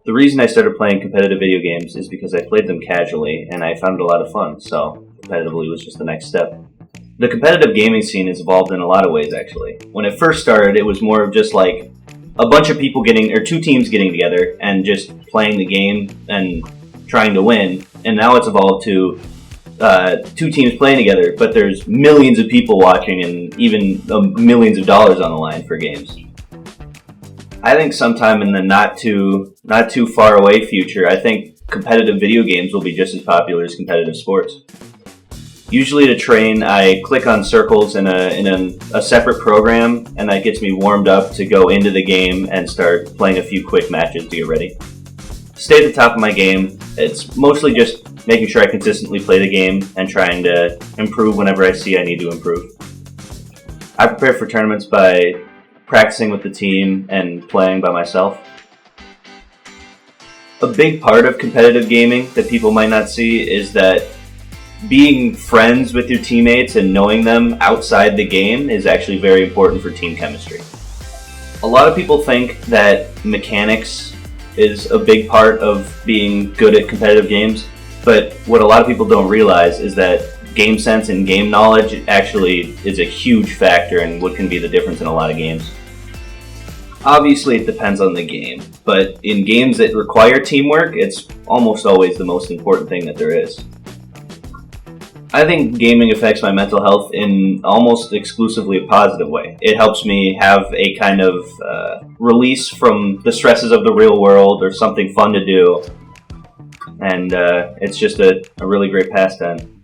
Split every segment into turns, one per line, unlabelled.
The reason I started playing competitive video games is because I played them casually and I found it a lot of fun, so competitively was just the next step. The competitive gaming scene has evolved in a lot of ways, actually. When it first started, it was more of just like a bunch of people two teams getting together and just playing the game and trying to win, and now it's evolved to two teams playing together, but there's millions of people watching and even millions of dollars on the line for games. I think sometime in the not too far away future, I think competitive video games will be just as popular as competitive sports. Usually to train, I click on circles in a separate program, and that gets me warmed up to go into the game and start playing a few quick matches to get ready. To stay at the top of my game, it's mostly just making sure I consistently play the game and trying to improve whenever I see I need to improve. I prepare for tournaments by practicing with the team and playing by myself. A big part of competitive gaming that people might not see is that being friends with your teammates and knowing them outside the game is actually very important for team chemistry. A lot of people think that mechanics is a big part of being good at competitive games, but what a lot of people don't realize is that game sense and game knowledge actually is a huge factor in what can be the difference in a lot of games. Obviously, it depends on the game, but in games that require teamwork, it's almost always the most important thing that there is. I think gaming affects my mental health in almost exclusively a positive way. It helps me have a kind of release from the stresses of the real world or something fun to do, and it's just a really great pastime.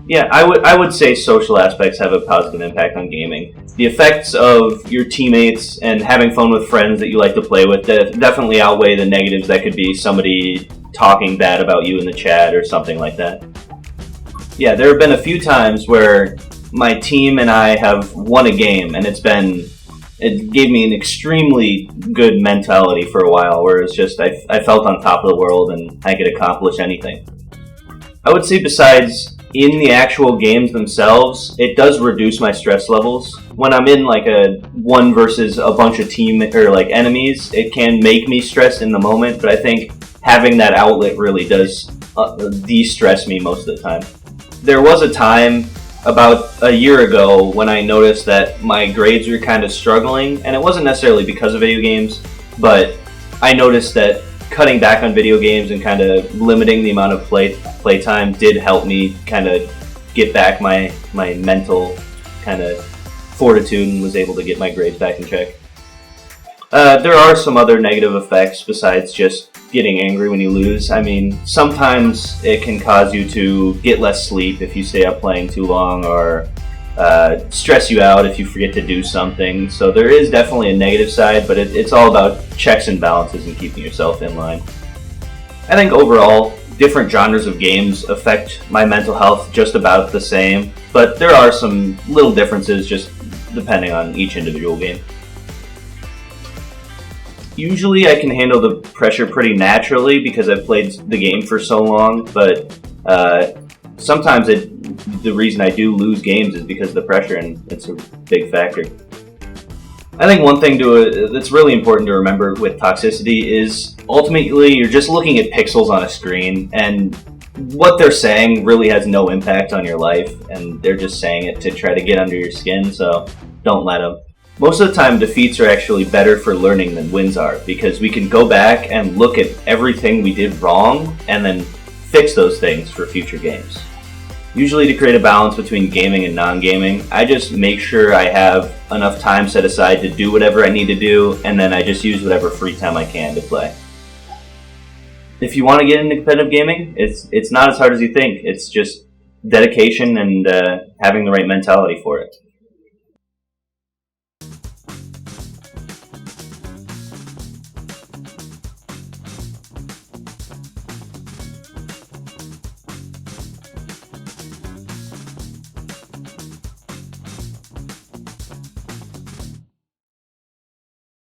Yeah, I would say social aspects have a positive impact on gaming. The effects of your teammates and having fun with friends that you like to play with definitely outweigh the negatives that could be somebody talking bad about you in the chat or something like that. Yeah, there have been a few times where my team and I have won a game, and it gave me an extremely good mentality for a while, where it's just I felt on top of the world and I could accomplish anything. I would say besides in the actual games themselves, it does reduce my stress levels. When I'm in like a one versus a bunch of team or like enemies, it can make me stressed in the moment, but I think having that outlet really does de-stress me most of the time. There was a time about a year ago when I noticed that my grades were kind of struggling, and it wasn't necessarily because of video games, but I noticed that cutting back on video games and kind of limiting the amount of playtime did help me kind of get back my mental kind of fortitude and was able to get my grades back in check. There are some other negative effects besides just getting angry when you lose. I mean, sometimes it can cause you to get less sleep if you stay up playing too long, or stress you out if you forget to do something. So there is definitely a negative side, but it's all about checks and balances and keeping yourself in line. I think overall, different genres of games affect my mental health just about the same, but there are some little differences just depending on each individual game. Usually I can handle the pressure pretty naturally because I've played the game for so long, but sometimes the reason I do lose games is because of the pressure, and it's a big factor. I think one thing that's really important to remember with toxicity is ultimately you're just looking at pixels on a screen, and what they're saying really has no impact on your life, and they're just saying it to try to get under your skin, so don't let them. Most of the time, defeats are actually better for learning than wins are, because we can go back and look at everything we did wrong and then fix those things for future games. Usually to create a balance between gaming and non-gaming, I just make sure I have enough time set aside to do whatever I need to do, and then I just use whatever free time I can to play. If you want to get into competitive gaming, it's not as hard as you think. It's just dedication and having the right mentality for it.